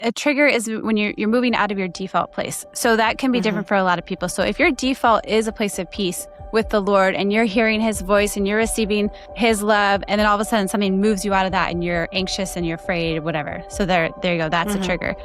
a trigger is when you're moving out of your default place. So that can be different for a lot of people. So if your default is a place of peace with the Lord and you're hearing his voice and you're receiving his love, and then all of a sudden something moves you out of that and you're anxious and you're afraid, whatever. So there you go. That's a trigger.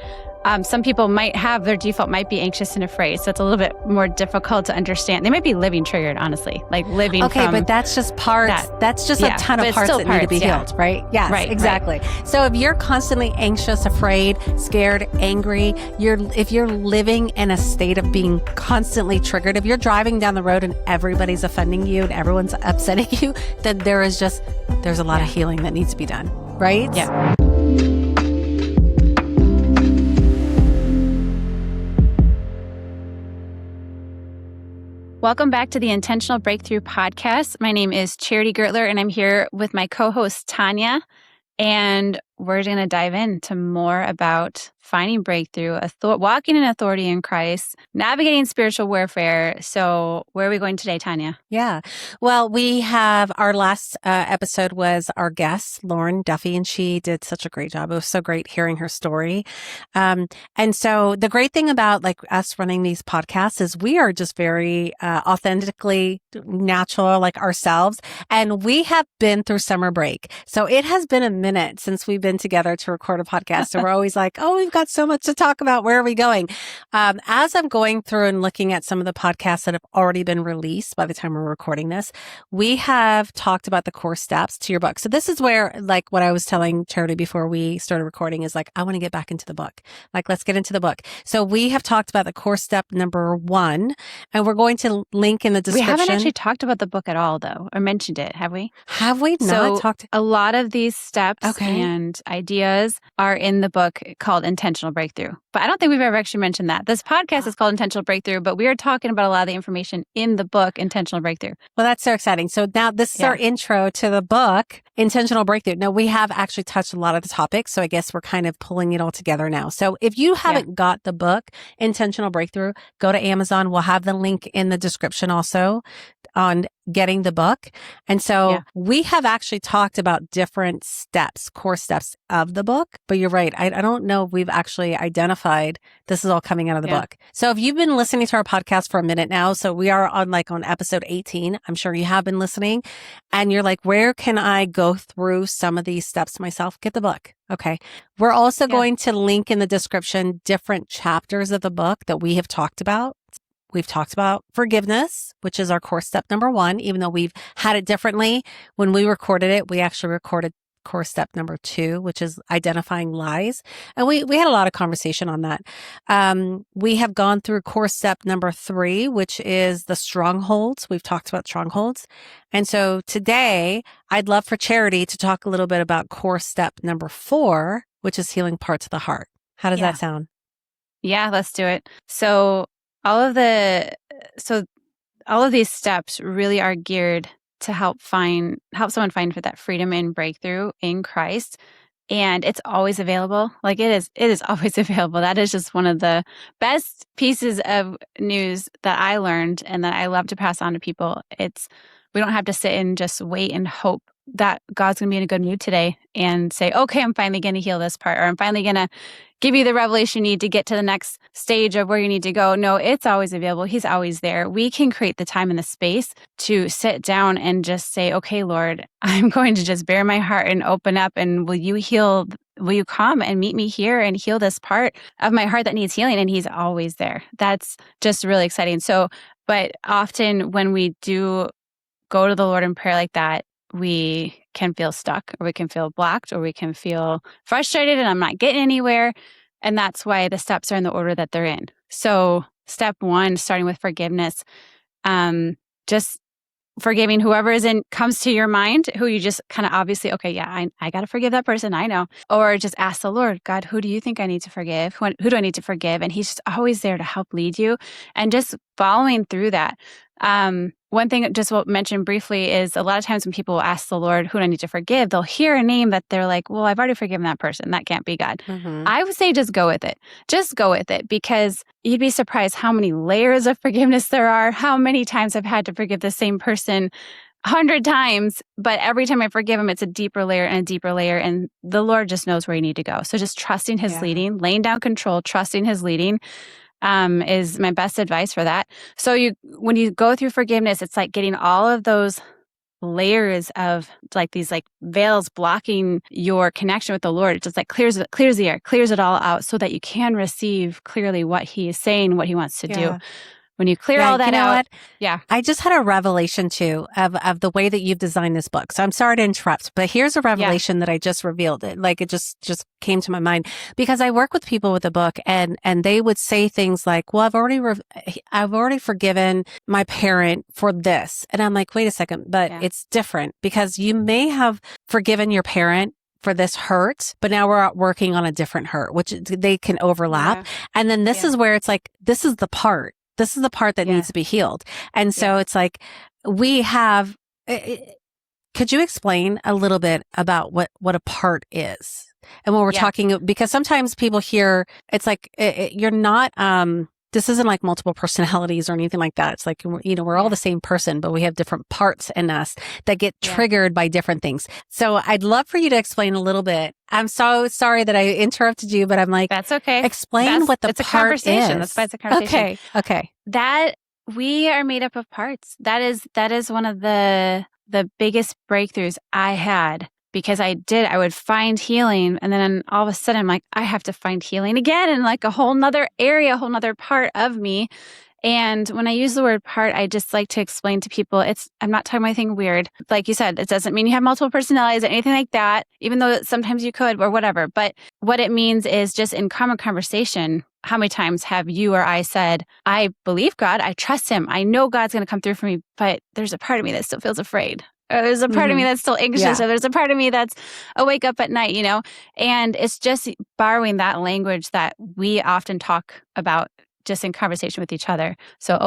Some people might have their default might be anxious and afraid. So it's a little bit more difficult to understand. They might be living triggered, honestly, like living Okay, but that's just parts. That's just a ton of parts that need to be healed, right? Yes, right, exactly. Right. So if you're constantly anxious, afraid, scared, angry, if you're living in a state of being constantly triggered, if you're driving down the road and everybody's offending you and everyone's upsetting you, then there's a lot of healing that needs to be done, right? Yeah. Welcome back to the Intentional Breakthrough Podcast. My name is Charity Gertler, and I'm here with my co-host, Tania. And we're going to dive into more about finding breakthrough, walking in authority in Christ, navigating spiritual warfare. So where are we going today, Tania? Yeah. Well, we have our last episode was our guest, Lauren Duffy, and she did such a great job. It was so great hearing her story. And so the great thing about like us running these podcasts is we are just very authentically natural, like ourselves. And we have been through summer break. So it has been a minute since we've been together to record a podcast. So we're always like, oh, we've got so much to talk about. Where are we going? As I'm going through and looking at some of the podcasts that have already been released by the time we're recording this, we have talked about the core steps to your book. So this is where, like what I was telling Charity before we started recording is like, I want to get back into the book. Like, let's get into the book. So we have talked about the core step number 1, and we're going to link in the description. We haven't actually talked about the book at all, though, or mentioned it, have we? Have we not talked? A lot of these steps and ideas are in the book called Intentional Breakthrough. But I don't think we've ever actually mentioned that. This podcast is called Intentional Breakthrough, but we are talking about a lot of the information in the book, Intentional Breakthrough. Well, that's so exciting. So now this is our intro to the book, Intentional Breakthrough. Now, we have actually touched a lot of the topics, so I guess we're kind of pulling it all together now. So if you haven't got the book, Intentional Breakthrough, go to Amazon. We'll have the link in the description also on getting the book. And so we have actually talked about different steps, core steps of the book, but you're right. I don't know if we've actually identified this is all coming out of the book. So if you've been listening to our podcast for a minute now, so we are on episode 18, I'm sure you have been listening, and you're like, where can I go through some of these steps myself? Get the book. Okay. We're also going to link in the description different chapters of the book that we have talked about. We've talked about forgiveness, which is our core step number 1, even though we've had it differently. When we recorded it, we actually recorded core step number 2, which is identifying lies. And we had a lot of conversation on that. We have gone through core step number 3, which is the strongholds. We've talked about strongholds. And so today I'd love for Charity to talk a little bit about core step number 4, which is healing parts of the heart. How does that sound? Yeah, let's do it. So all of these steps really are geared to help someone find for that freedom and breakthrough in Christ. And it's always available. Like it is always available. That is just one of the best pieces of news that I learned and that I love to pass on to people. We don't have to sit and just wait and hope that God's going to be in a good mood today and say, okay, I'm finally going to heal this part, or I'm finally going to give you the revelation you need to get to the next stage of where you need to go. No, it's always available. He's always there. We can create the time and the space to sit down and just say, okay, Lord, I'm going to just bare my heart and open up, and will you come and meet me here and heal this part of my heart that needs healing? And he's always there. That's just really exciting. So, but often when we do go to the Lord in prayer like that, we can feel stuck, or we can feel blocked, or we can feel frustrated and I'm not getting anywhere. And that's why the steps are in the order that they're in. So step 1, starting with forgiveness, just forgiving whoever comes to your mind, who you just kind of obviously, okay, yeah, I got to forgive that person. I know. Or just ask the Lord, God, who do you think I need to forgive? Who do I need to forgive? And he's just always there to help lead you, and just following through that. One thing just will mention briefly is a lot of times when people ask the Lord, who do I need to forgive? They'll hear a name that they're like, well, I've already forgiven that person. That can't be God. I would say just go with it. Just go with it, because you'd be surprised how many layers of forgiveness there are, how many times I've had to forgive the same person 100 times, but every time I forgive him, it's a deeper layer and a deeper layer. And the Lord just knows where you need to go. So just trusting his leading, laying down control, trusting his leading, is my best advice for that. So when you go through forgiveness, it's like getting all of those layers of like these like veils blocking your connection with the Lord. It just like clears the air, clears it all out so that you can receive clearly what he is saying, what he wants to do. When you clear all that out. What? Yeah. I just had a revelation too of the way that you've designed this book. So I'm sorry to interrupt, but here's a revelation that I just revealed. It just came to my mind because I work with people with the book and they would say things like, well, I've already forgiven my parent for this. And I'm like, wait a second, but it's different because you may have forgiven your parent for this hurt, but now we're working on a different hurt, which they can overlap. Yeah. And then this is where it's like, this is the part that needs to be healed. And so it's like, we have, could you explain a little bit about what a part is? And when we're talking, because sometimes people hear, it's like, you're not, this isn't like multiple personalities or anything like that. It's like, we're all the same person, but we have different parts in us that get triggered by different things. So I'd love for you to explain a little bit. I'm so sorry that I interrupted you, but I'm like, that's okay. Explain what the it's part a conversation. is. That's why it's a conversation. Okay. That we are made up of parts. That is one of the biggest breakthroughs I had. Because I would find healing. And then all of a sudden I'm like, I have to find healing again in like a whole nother area, a whole nother part of me. And when I use the word part, I just like to explain to people, I'm not talking about anything weird. Like you said, it doesn't mean you have multiple personalities or anything like that, even though sometimes you could or whatever. But what it means is just in common conversation, how many times have you or I said, I believe God, I trust him. I know God's going to come through for me, but there's a part of me that still feels afraid. Or there's a part of me that's still anxious, or there's a part of me that's awake up at night, and it's just borrowing that language that we often talk about just in conversation with each other. So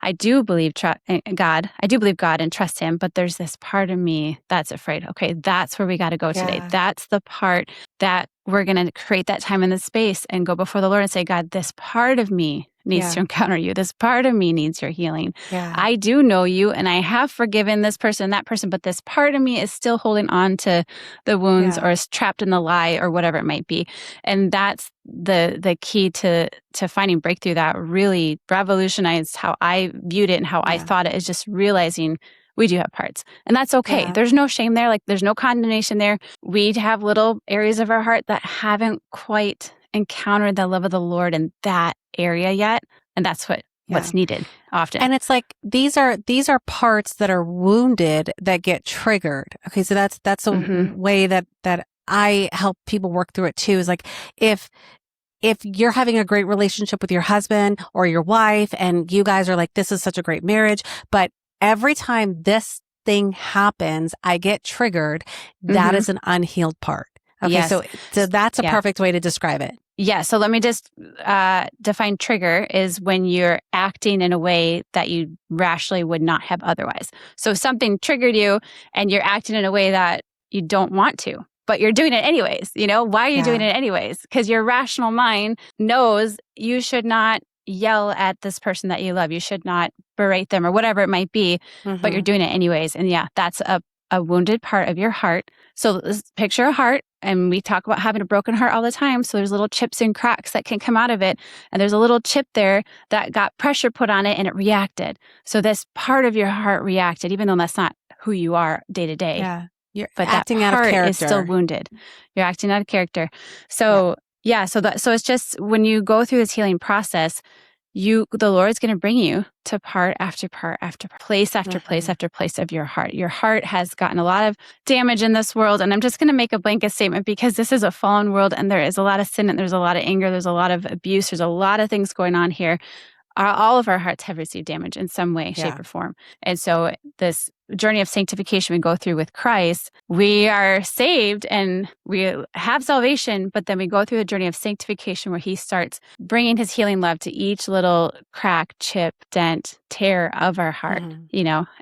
I do believe God. I do believe God and trust him, but there's this part of me that's afraid. Okay, that's where we got to go today. That's the part that we're going to create that time in the space and go before the Lord and say, God, this part of me needs to encounter you. This part of me needs your healing. Yeah. I do know you and I have forgiven this person, that person, but this part of me is still holding on to the wounds or is trapped in the lie or whatever it might be. And that's the key to finding breakthrough that really revolutionized how I viewed it and how I thought it, is just realizing we do have parts. And that's okay. Yeah. There's no shame there. Like there's no condemnation there. We have little areas of our heart that haven't quite encountered the love of the Lord in that area yet. And that's what's needed often. And it's like, these are parts that are wounded that get triggered. Okay. So that's a way that I help people work through it too, is like, if you're having a great relationship with your husband or your wife and you guys are like, this is such a great marriage, but every time this thing happens, I get triggered. That is an unhealed part. Okay. Yes. So that's a perfect way to describe it. Yeah. So let me just define trigger is when you're acting in a way that you rationally would not have otherwise. So something triggered you and you're acting in a way that you don't want to, but you're doing it anyways. Why are you doing it anyways? Because your rational mind knows you should not yell at this person that you love. You should not berate them or whatever it might be, but you're doing it anyways. And that's a wounded part of your heart. So let's picture a heart, and we talk about having a broken heart all the time. So there's little chips and cracks that can come out of it. And there's a little chip there that got pressure put on it and it reacted. So this part of your heart reacted, even though that's not who you are day to day. Yeah. You're acting out of character. Is still wounded. You're acting out of character. So so it's just when you go through this healing process, the Lord's going to bring you to part after part after place after place after place of your heart. Your heart has gotten a lot of damage in this world. And I'm just going to make a blanket statement because this is a fallen world and there is a lot of sin and there's a lot of anger. There's a lot of abuse. There's a lot of things going on here. All of our hearts have received damage in some way, shape, or form. And so this journey of sanctification we go through with Christ, we are saved and we have salvation, but then we go through the journey of sanctification where he starts bringing his healing love to each little crack, chip, dent, tear of our heart,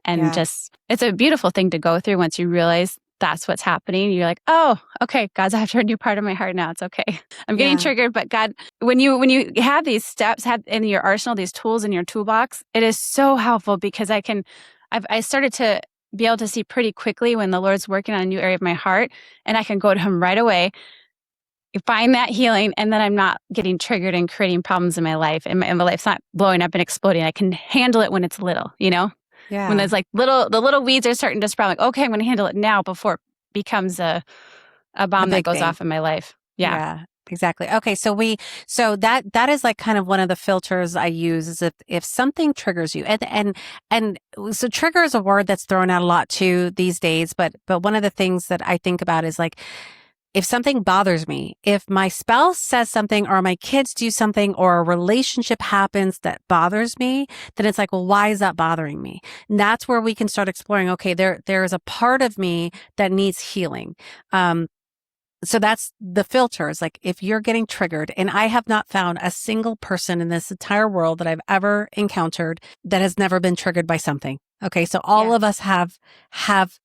and just, it's a beautiful thing to go through once you realize that's what's happening. You're like, oh, okay, God's after a new part of my heart now. It's okay. I'm getting triggered, but God, when you have these steps, have in your arsenal, these tools in your toolbox, it is so helpful because I started to be able to see pretty quickly when the Lord's working on a new area of my heart, and I can go to him right away, find that healing, and then I'm not getting triggered and creating problems in my life, and my life's not blowing up and exploding. I can handle it when it's little, Yeah. When there's like the little weeds are starting to sprout, like, okay, I'm going to handle it now before it becomes a bomb that goes off in my life. Yeah, exactly. Okay. So that is like kind of one of the filters I use is if something triggers you and so trigger is a word that's thrown out a lot too these days. But one of the things that I think about is like, if something bothers me, if my spouse says something or my kids do something or a relationship happens that bothers me, then it's like, well, why is that bothering me? And that's where we can start exploring, okay, there is a part of me that needs healing. So that's the filters. Like if you're getting triggered, and I have not found a single person in this entire world that I've ever encountered that has never been triggered by something. Okay. So all of us have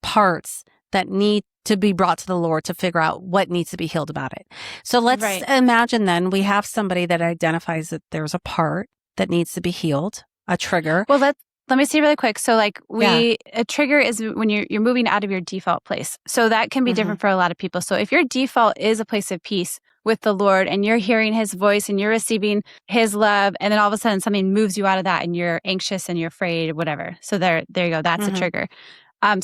parts that need to be brought to the Lord to figure out what needs to be healed about it. So let's imagine then we have somebody that identifies that there's a part that needs to be healed, a trigger. Well, let me see really quick. So like a trigger is when you're moving out of your default place. So that can be different for a lot of people. So if your default is a place of peace with the Lord and you're hearing his voice and you're receiving his love, and then all of a sudden something moves you out of that and you're anxious and you're afraid, whatever. So there you go. That's a trigger.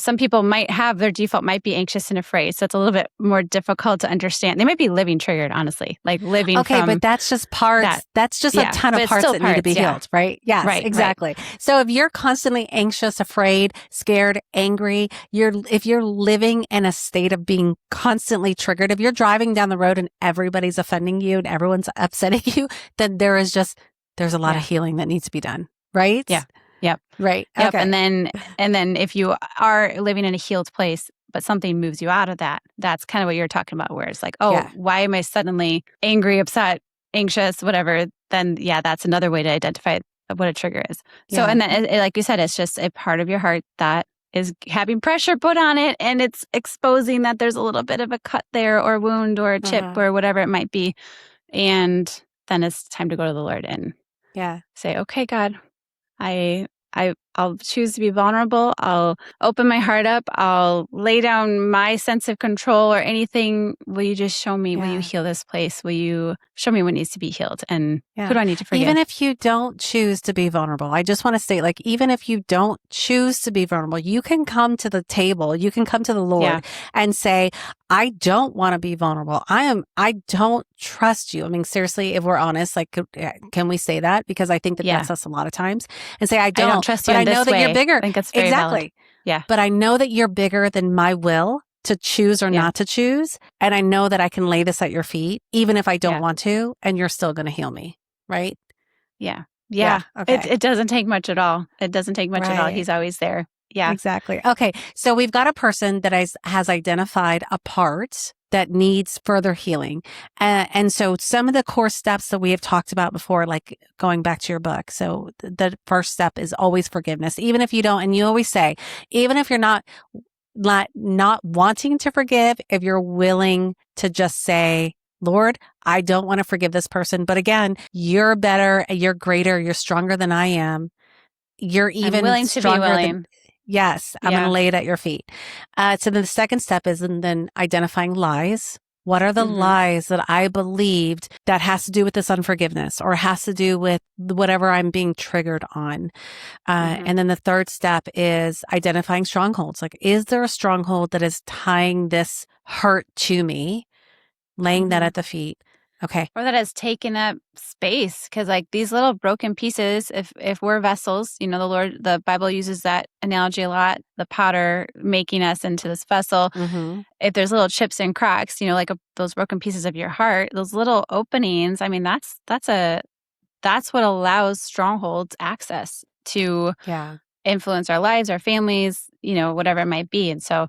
Some people might have their default might be anxious and afraid. So it's a little bit more difficult to understand. They might be living triggered, honestly, like living okay, but that's just parts. That's just a ton of parts that need to be healed, right? Yes, right, exactly. Right. So if you're constantly anxious, afraid, scared, angry, if you're living in a state of being constantly triggered, if you're driving down the road and everybody's offending you and everyone's upsetting you, then there's a lot of healing that needs to be done, right? Yeah. Yep. Right. Yep. Okay. And then if you are living in a healed place, but something moves you out of that, that's kind of what you're talking about, where it's like, why am I suddenly angry, upset, anxious, whatever? Then that's another way to identify what a trigger is. So, and then like you said, it's just a part of your heart that is having pressure put on it, and it's exposing that there's a little bit of a cut there or wound or a chip or whatever it might be. And then it's time to go to the Lord and say, okay, God, I'll choose to be vulnerable. I'll open my heart up. I'll lay down my sense of control or anything. Will you just show me? Will you heal this place? Will you show me what needs to be healed? And who do I need to forgive? Even if you don't choose to be vulnerable, I just want to state, like, even if you don't choose to be vulnerable, you can come to the table. You can come to the Lord and say, I don't want to be vulnerable. I don't trust you. I mean, seriously, if we're honest, like, can we say that? Because I think that's us a lot of times, and say, I don't trust you, but in I know this that you're way. bigger. I think that's very valid. Yeah. But I know that you're bigger than my will to choose or not to choose. And I know that I can lay this at your feet, even if I don't want to, and you're still going to heal me. Right? Yeah. Yeah. Okay. It doesn't take much at all. It doesn't take much at all. He's always there. Yeah. Exactly. Okay. So we've got a person that has identified a part that needs further healing. And so some of the core steps that we have talked about before, like going back to your book. So the first step is always forgiveness. Even if you don't, and you always say, even if you're not wanting to forgive, if you're willing to just say, Lord, I don't want to forgive this person. But again, you're better, you're greater, you're stronger than I am. You're even willing to be willing. Yes, I'm going to lay it at your feet. So the second step is then identifying lies. What are the lies that I believed that has to do with this unforgiveness or has to do with whatever I'm being triggered on? And then the third step is identifying strongholds. Like, is there a stronghold that is tying this hurt to me? Laying that at the feet. Okay. Or that has taken up space, because like these little broken pieces, if we're vessels, the Bible uses that analogy a lot, the potter making us into this vessel. If there's little chips and cracks, those broken pieces of your heart, those little openings, I mean, that's what allows strongholds access to influence our lives, our families, whatever it might be. And so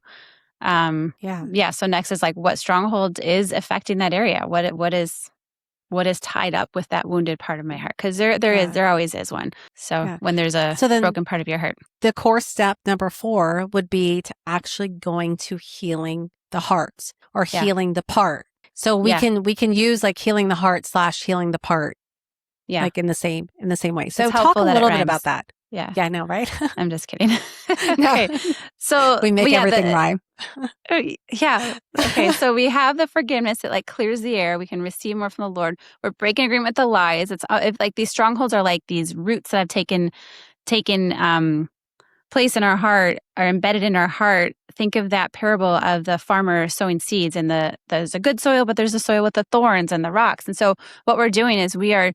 so next is like, what stronghold is affecting that area? What is tied up with that wounded part of my heart? Because there always is one. So when there's a broken part of your heart. The core step number 4 would be to actually going to healing the heart or healing the part. So we can use like healing the heart / healing the part. Yeah. Like in the same way. So talk a little bit about that. Yeah. Yeah, I know, right? I'm just kidding. No, Okay. So we make yeah, everything rhyme. yeah. Okay. So we have the forgiveness. It like clears the air. We can receive more from the Lord. We're breaking agreement with the lies. It's if like these strongholds are like these roots that have taken place in our heart, are embedded in our heart. Think of that parable of the farmer sowing seeds, and there's a good soil, but there's a soil with the thorns and the rocks. And so what we're doing is we are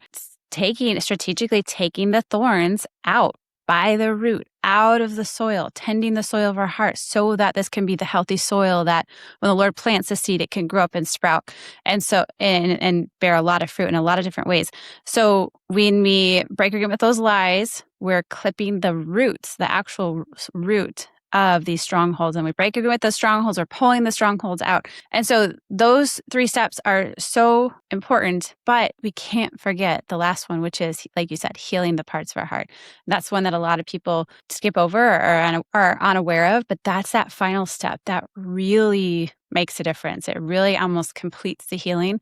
strategically taking the thorns out by the root, out of the soil, tending the soil of our heart, so that this can be the healthy soil that when the Lord plants the seed, it can grow up and sprout, and so and bear a lot of fruit in a lot of different ways. So when we break agreement with those lies, we're clipping the roots, the actual root of these strongholds, and we break agreement with those strongholds. We're pulling the strongholds out. And so those 3 steps are so important, but we can't forget the last one, which is, like you said, healing the parts of our heart. That's one that a lot of people skip over or are unaware of, but that's that final step that really makes a difference. It really almost completes the healing.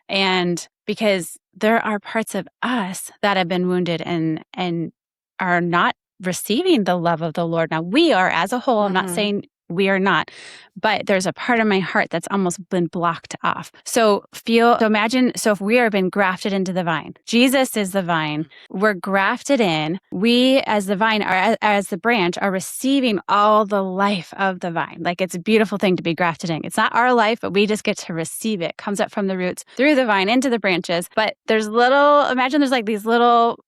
And because there are parts of us that have been wounded and are not receiving the love of the Lord. Now, we are as a whole. I'm not saying we are not, but there's a part of my heart that's almost been blocked off. So imagine, if we are been grafted into the vine, Jesus is the vine, we're grafted in, we as the vine are, as the branch, are receiving all the life of the vine. Like, it's a beautiful thing to be grafted in. It's not our life, but we just get to receive it. It comes up from the roots, through the vine, into the branches. But imagine there's like these little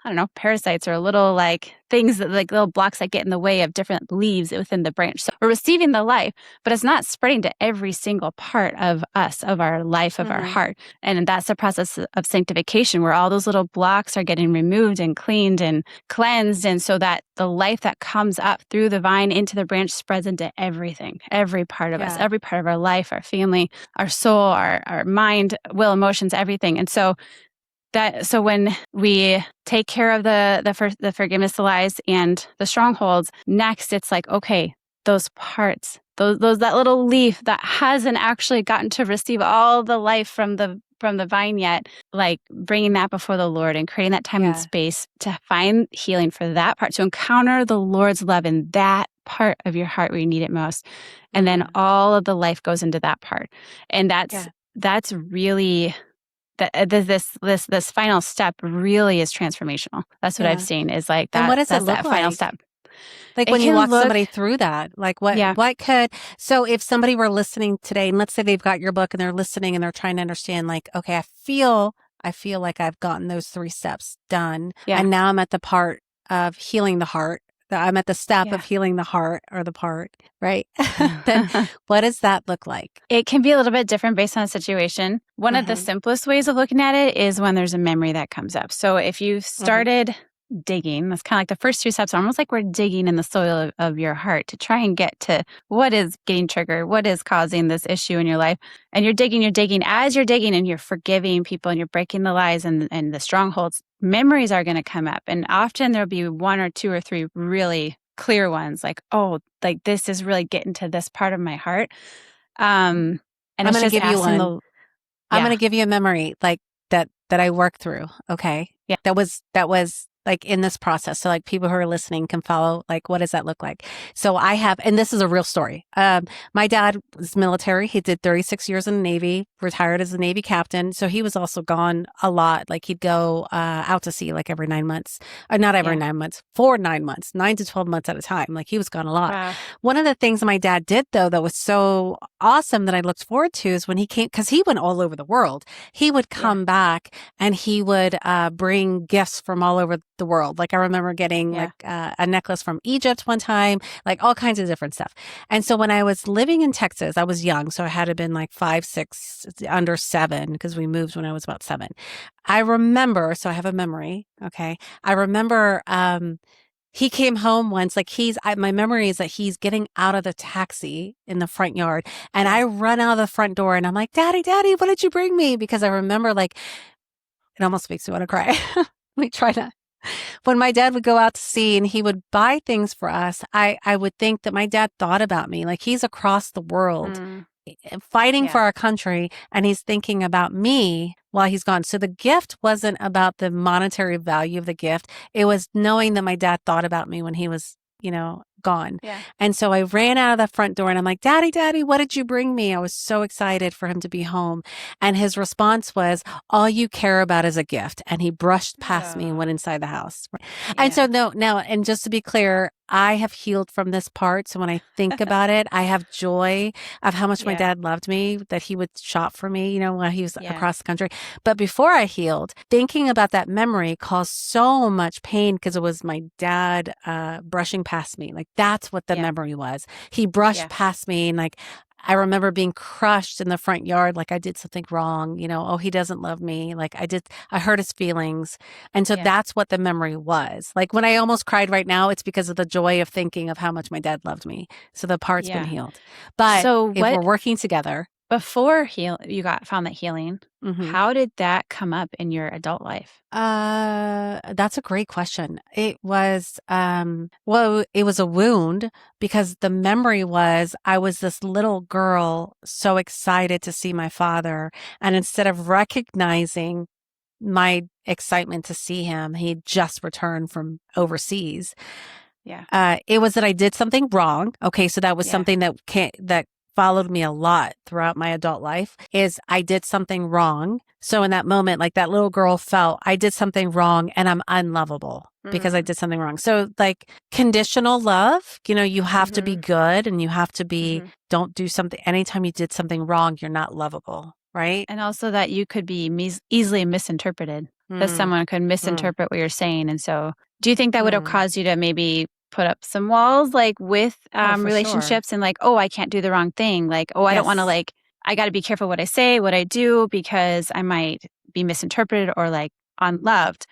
I don't know, parasites or little like things that like little blocks that get in the way of different leaves within the branch. So we're receiving the life, but it's not spreading to every single part of us, of our life, of our heart. And that's the process of sanctification, where all those little blocks are getting removed and cleaned and cleansed. And so that the life that comes up through the vine into the branch spreads into everything, every part of us, every part of our life, our family, our soul, our mind, will, emotions, everything. And so when we take care of the forgiveness, the lies, and the strongholds, next it's like, okay, those parts, that little leaf that hasn't actually gotten to receive all the life from the vine yet, like bringing that before the Lord and creating that time and space to find healing for that part, to encounter the Lord's love in that part of your heart where you need it most. And then all of the life goes into that part. And that's really... This final step really is transformational. That's what I've seen, is like that. And what does that's it look that like? Final step. Like when you walk somebody through that, like so if somebody were listening today, and let's say they've got your book and they're listening and they're trying to understand, like, okay, I feel like I've gotten those 3 steps done. And now I'm at the part of healing the heart. I'm at the step of healing the heart, or the part, right? Then what does that look like? It can be a little bit different based on the situation. One of the simplest ways of looking at it is when there's a memory that comes up. So if you've started digging, that's kind of like the first 2 steps, almost like we're digging in the soil of your heart to try and get to what is getting triggered, what is causing this issue in your life. And you're digging as you're digging, and you're forgiving people, and you're breaking the lies and the strongholds. Memories are going to come up, and often there'll be 1 or 2 or 3 really clear ones, like, oh, like this is really getting to this part of my heart. And I'm going to give you one. I'm going to give you a memory like that I worked through. Okay. Yeah. That was like in this process. So like people who are listening can follow, like, what does that look like? So I have, and this is a real story. My dad was military. He did 36 years in the Navy, retired as a Navy captain. So he was also gone a lot. Like he'd go out to sea like every 9 months, or not every 9 months, for 9 months, 9 to 12 months at a time. Like he was gone a lot. Wow. One of the things my dad did though, that was so awesome that I looked forward to, is when he came, because he went all over the world. He would come back and he would bring gifts from all over the world. Like I remember getting like a necklace from Egypt one time, like all kinds of different stuff. And so when I was living in Texas, I was young. So I had to been like 5, 6, under 7, because we moved when I was about 7. I remember, so I have a memory. Okay. I remember, he came home once, like my memory is that he's getting out of the taxi in the front yard, and I run out of the front door and I'm like, Daddy, what did you bring me? Because I remember, like, it almost makes me want to cry. Let me try not. When my dad would go out to sea and he would buy things for us, I would think that my dad thought about me. Like he's across the world fighting Yeah. for our country, and he's thinking about me while he's gone. So the gift wasn't about the monetary value of the gift. It was knowing that my dad thought about me when he was, gone. Yeah. And so I ran out of the front door and I'm like, Daddy, Daddy, what did you bring me? I was so excited for him to be home. And his response was, all you care about is a gift. And he brushed past me and Oh, went inside the house. And so yeah. no, now, and just to be clear, I have healed from this part. So when I think about it, I have joy of how much my Yeah. dad loved me, that he would shop for me, while he was Yeah. across the country. But before I healed, thinking about that memory caused so much pain because it was my dad brushing past me. Like that's what the Yeah. memory was. He brushed Yeah. past me and like I remember being crushed in the front yard, like I did something wrong, oh, he doesn't love me. Like I hurt his feelings. And so Yeah. that's what the memory was. Like when I almost cried right now, it's because of the joy of thinking of how much my dad loved me. So the part's been Yeah. healed. But So if we're what working together, before you found that healing, mhm. how did that come up in your adult life? That's a great question. It was, well, it was a wound because the memory was I was this little girl so excited to see my father. And instead of recognizing my excitement to see him, he'd just returned from overseas. Yeah. It was that I did something wrong. Okay. So that was Yeah. something that followed me a lot throughout my adult life is I did something wrong. So in that moment, like that little girl felt I did something wrong and I'm unlovable because I Mm. did something wrong. So like conditional love, you have to be Mhm. good and you have to be, Mhm. don't do something. Anytime you did something wrong, you're not lovable. Right. And also that you could be easily misinterpreted, that Mm, someone could mm, misinterpret what you're saying. And so, do you think that would have mm. caused you to maybe put up some walls, like with Oh, for sure. relationships, and like, oh, I can't do the wrong thing. Like, oh, I don't want to Yes. like, I got to be careful what I say, what I do, because I might be misinterpreted or like unloved.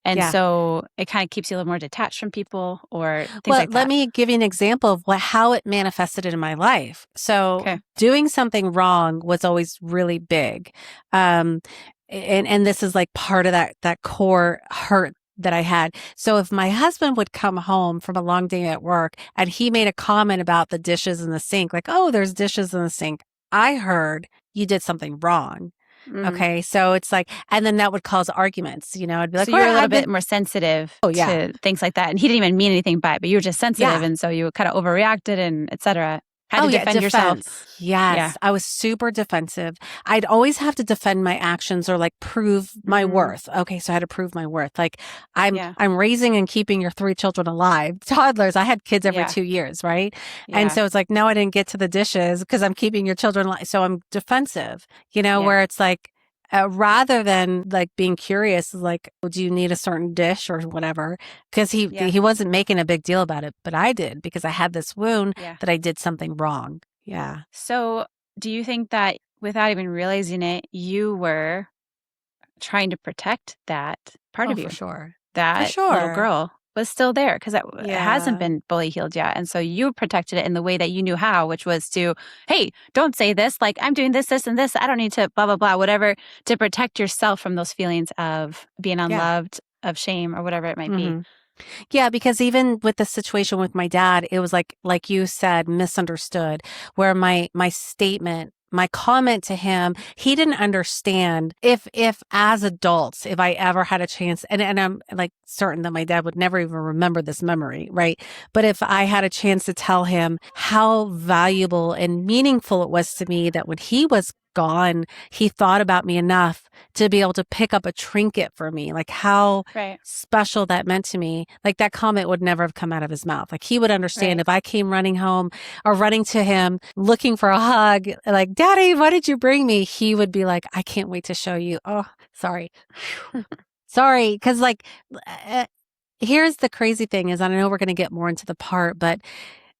And Yeah. so it kind of keeps you a little more detached from people or things Well, like let that. me give you an example of how it manifested in my life. So Okay. doing something wrong was always really big. Um, and this is like part of that core hurt that I had. So if my husband would come home from a long day at work and he made a comment about the dishes in the sink, like, oh, there's dishes in the sink. I heard you did something wrong. Mm. Okay. So it's like, and then that would cause arguments, I'd be So like, you were a well, little I've bit been, more sensitive oh yeah. to things like that, and he didn't even mean anything by it, but you were just sensitive, Yeah. and so you kind of overreacted and et cetera. Had Oh to yeah, defend yourself. defense. Yeah. Yes, I was super defensive. I'd always have to defend my actions or like prove my Mm, worth. Okay, so I had to prove my worth. Like I'm yeah. I'm raising and keeping your 3 children alive. Toddlers, I had kids every Yeah. 2 years, right? And Yeah. so it's like, no, I didn't get to the dishes because I'm keeping your children alive. So I'm defensive, Yeah. where it's like rather than like being curious, like, well, do you need a certain dish or whatever? Because he Yeah. he wasn't making a big deal about it, but I did because I had this wound Yeah. that I did something wrong. Yeah. So, do you think that without even realizing it, you were trying to protect that part Oh, of for you? sure. For That little sure. girl was still there because it hasn't Yeah. been fully healed yet. And so you protected it in the way that you knew how, which was to, hey, don't say this. Like, I'm doing this, this, and this. I don't need to, blah, blah, blah, whatever, to protect yourself from those feelings of being Yeah. unloved, of shame, or whatever it might be. Hmm. Yeah, because even with the situation with my dad, it was like you said, misunderstood, where my statement, my comment to him, he didn't understand if as adults, if I ever had a chance, and I'm like certain that my dad would never even remember this memory, right? But if I had a chance to tell him how valuable and meaningful it was to me that when he was gone, he thought about me enough to be able to pick up a trinket for me, like how Right. special that meant to me. Like that comment would never have come out of his mouth. Like he would understand Right. if I came running home or running to him looking for a hug, like, Daddy, what did you bring me? He would be like, I can't wait to show you. Oh, sorry. Sorry. Cause like, uh, here's the crazy thing is I know we're going to get more into the part, but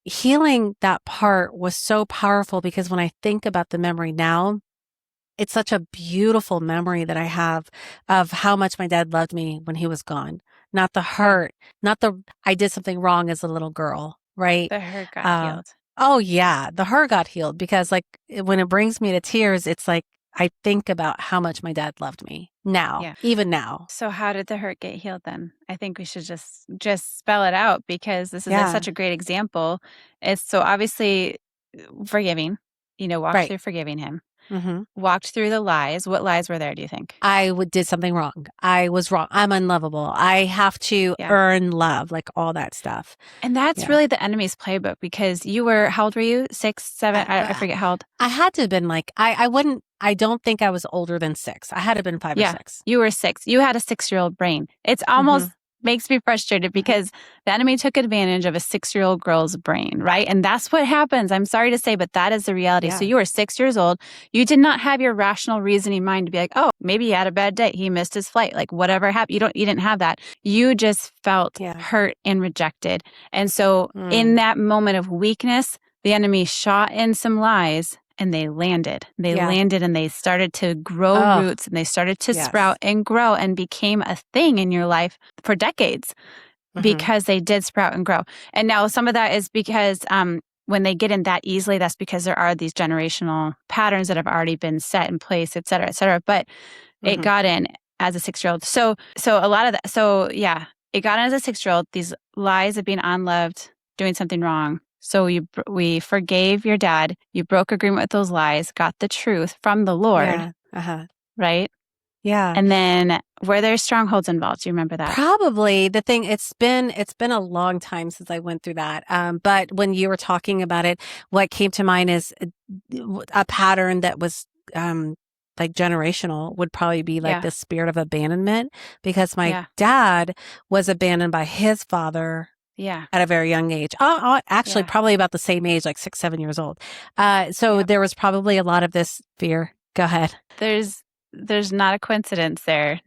healing that part was so powerful because when I think about the memory now, it's such a beautiful memory that I have of how much my dad loved me when he was gone. Not the Yeah. hurt, not the I did something wrong as a little girl, right? The hurt got Uh, healed. oh yeah, the hurt got healed because like when it brings me to tears, it's like I think about how much my dad loved me now, Yeah. even now. So how did the hurt get healed then? I think we should just spell it out because this is Yeah. such a great example. It's so obviously forgiving. walked Right. through forgiving him, Mm-hmm. walked through the lies. What lies were there, do you think? Did something wrong. I was wrong. I'm unlovable. I have to Yeah. earn love, like all that stuff. And that's Yeah. really the enemy's playbook, because how old were you? 6, 7? I Uh, forget how old. I had to have been like, I don't think I was older than 6. I had to have been 5 or Yeah, 6. you were 6. You had a 6-year-old brain. It's Mm-hmm. almost makes me frustrated because the enemy took advantage of a 6-year-old girl's brain, right? And that's what happens. I'm sorry to say, but that is the reality. Yeah. So you were 6 years old. You did not have your rational reasoning mind to be like, oh, maybe he had a bad day. He missed his flight. Like whatever happened. You didn't have that. You just felt Yeah. hurt and rejected. And so in Mm. that moment of weakness, the enemy shot in some lies. And they landed. They Yeah. landed and they started to grow Oh, roots, and they started to sprout yes. and grow and became a thing in your life for decades Mm-hmm. because they did sprout and grow. And now some of that is because when they get in that easily, that's because there are these generational patterns that have already been set in place, et cetera, et cetera. But it Mm-hmm. got in as a 6-year-old. So a lot of that. So yeah, it got in as a 6-year-old. These lies of being unloved, doing something wrong. So we forgave your dad. You broke agreement with those lies, got the truth from the Lord, Yeah. Uh-huh. right? Yeah. And then were there strongholds involved? Do you remember that? Probably the thing, it's been a long time since I went through that. But when you were talking about it, what came to mind is a pattern that was, like generational would probably be like Yeah. the spirit of abandonment, because my Yeah. dad was abandoned by his father Yeah. at a very young age. Actually, Yeah. probably about the same age, like 6, 7 years old. So Yep. there was probably a lot of this fear. Go ahead. There's not a coincidence there.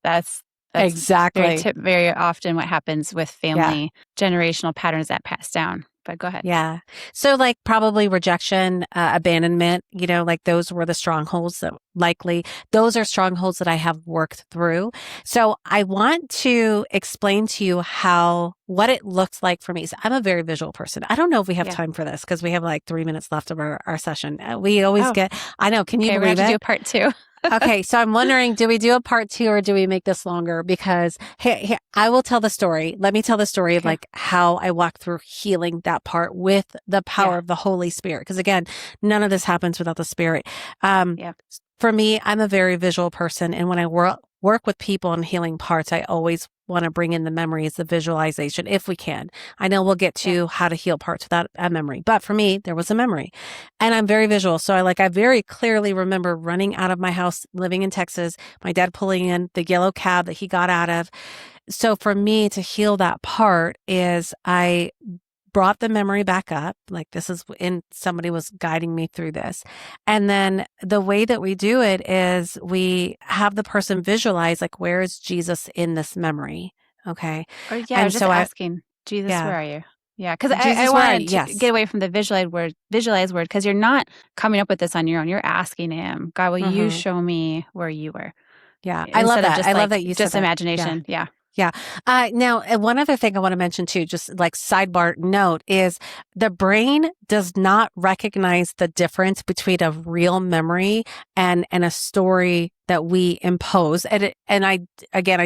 That's Exactly. very often what happens with Yeah. family generational patterns that pass down. But go ahead. Yeah. So like probably rejection, abandonment, like those were the strongholds that likely those are strongholds that I have worked through. So I want to explain to you what it looks like for me. So I'm a very visual person. I don't know if we have Yeah. time for this because we have like 3 minutes left of our session. We always Oh, I know. Can you okay. We're gonna believe have to do it? a part 2. Okay, so I'm wondering, do we do a part 2 or do we make this longer? Because here, I will tell the story. Let me tell the story of Okay. like how I walked through healing that part with the power of the Holy Spirit. Because again, none of this happens without the Spirit. Yeah. For me, I'm a very visual person. And when I work with people on healing parts, I always want to bring in the memories, the visualization, if we can. I know we'll get to how to heal parts without a memory, but for me, there was a memory and I'm very visual. So I very clearly remember running out of my house, living in Texas, my dad pulling in the yellow cab that he got out of. So for me to heal that part is I brought the memory back up. Like somebody was guiding me through this. And then the way that we do it is we have the person visualize, like, where is Jesus in this memory? Okay. Or I And was just so asking, Jesus, yeah, where are you? Yeah, because I Jesus, where are you? wanted to Yes. get away from the visualize word, because you're not coming up with this on your own. You're asking him, God, will you Mm-hmm. show me where you were? Yeah. I love Instead of that. just I love like that you said just that. Yeah. imagination. Yeah. Yeah. Now, one other thing I want to mention too, just like sidebar note, is the brain does not recognize the difference between a real memory and a story that we impose. And I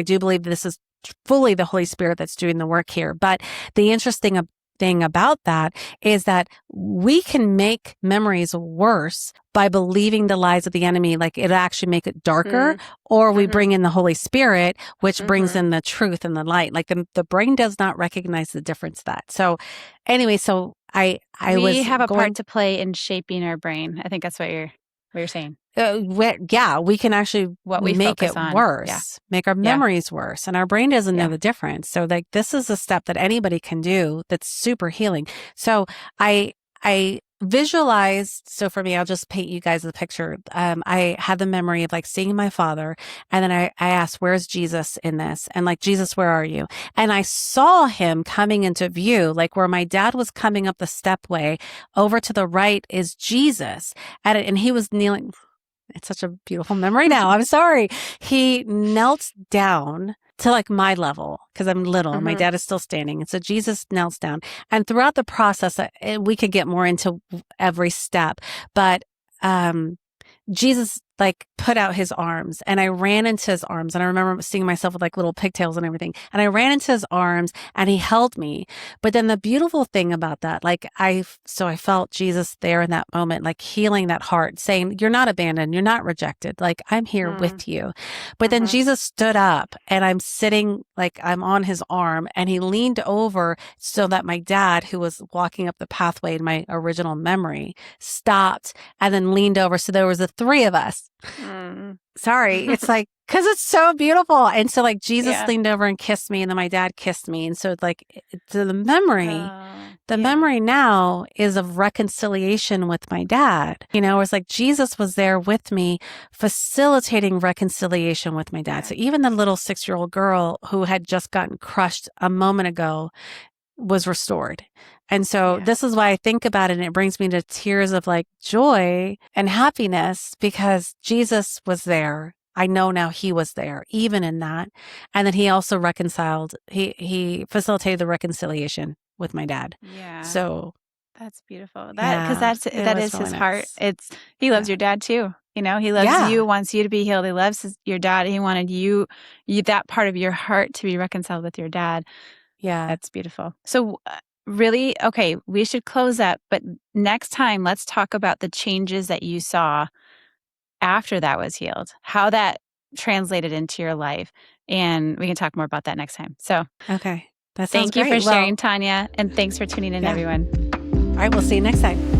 do believe this is fully the Holy Spirit that's doing the work here. But the interesting thing about that is that we can make memories worse by believing the lies of the enemy, like it actually make it darker, or we bring in the Holy Spirit, which brings in the truth and the light. Like the brain does not recognize the difference of that. So anyway, so I We was have a going, part to play in shaping our brain. I think that's what you're saying. we can actually What we make focus it on. worse, Yeah. make our memories worse. And our brain doesn't know Yeah. the difference. So like this is a step that anybody can do that's super healing. So I visualized, so for me, I'll just paint you guys a picture. I had the memory of like seeing my father, and then I asked, where's Jesus in this? And like, Jesus, where are you? And I saw him coming into view, like where my dad was coming up the stepway, over to the right is Jesus. And he was kneeling. It's such a beautiful memory now. I'm sorry. He knelt down to like my level because I'm little and my dad is still standing. And so Jesus knelt down. And throughout the process, we could get more into every step, but Jesus like put out his arms, and I ran into his arms, and I remember seeing myself with like little pigtails and everything. And I ran into his arms and he held me. But then the beautiful thing about that, like I felt Jesus there in that moment, like healing that heart, saying, you're not abandoned. You're not rejected. Like I'm here with you. But then Jesus stood up, and I'm sitting, like I'm on his arm, and he leaned over so that my dad, who was walking up the pathway in my original memory, stopped and then leaned over. So there was the three of us. Sorry. It's like, cause it's so beautiful. And so like Jesus leaned over and kissed me, and then my dad kissed me. And so it's like the memory now is of reconciliation with my dad. You know, it's like Jesus was there with me, facilitating reconciliation with my dad. So even the little 6-year-old girl who had just gotten crushed a moment ago was restored. And so this is why I think about it, and it brings me to tears of like joy and happiness, because Jesus was there. I know now he was there, even in that. And then he also reconciled, he facilitated the reconciliation with my dad. Yeah. So that's beautiful. Because that is really his nice. heart. He loves your dad too. You know, he loves you, wants you to be healed. He loves your dad. He wanted you, that part of your heart, to be reconciled with your dad. Yeah. That's beautiful. So really, okay, we should close up, but next time let's talk about the changes that you saw after that was healed, how that translated into your life. And we can talk more about that next time. So, okay. That sounds thank you great. for sharing, Tania. And thanks for tuning in, everyone. All right. We'll see you next time.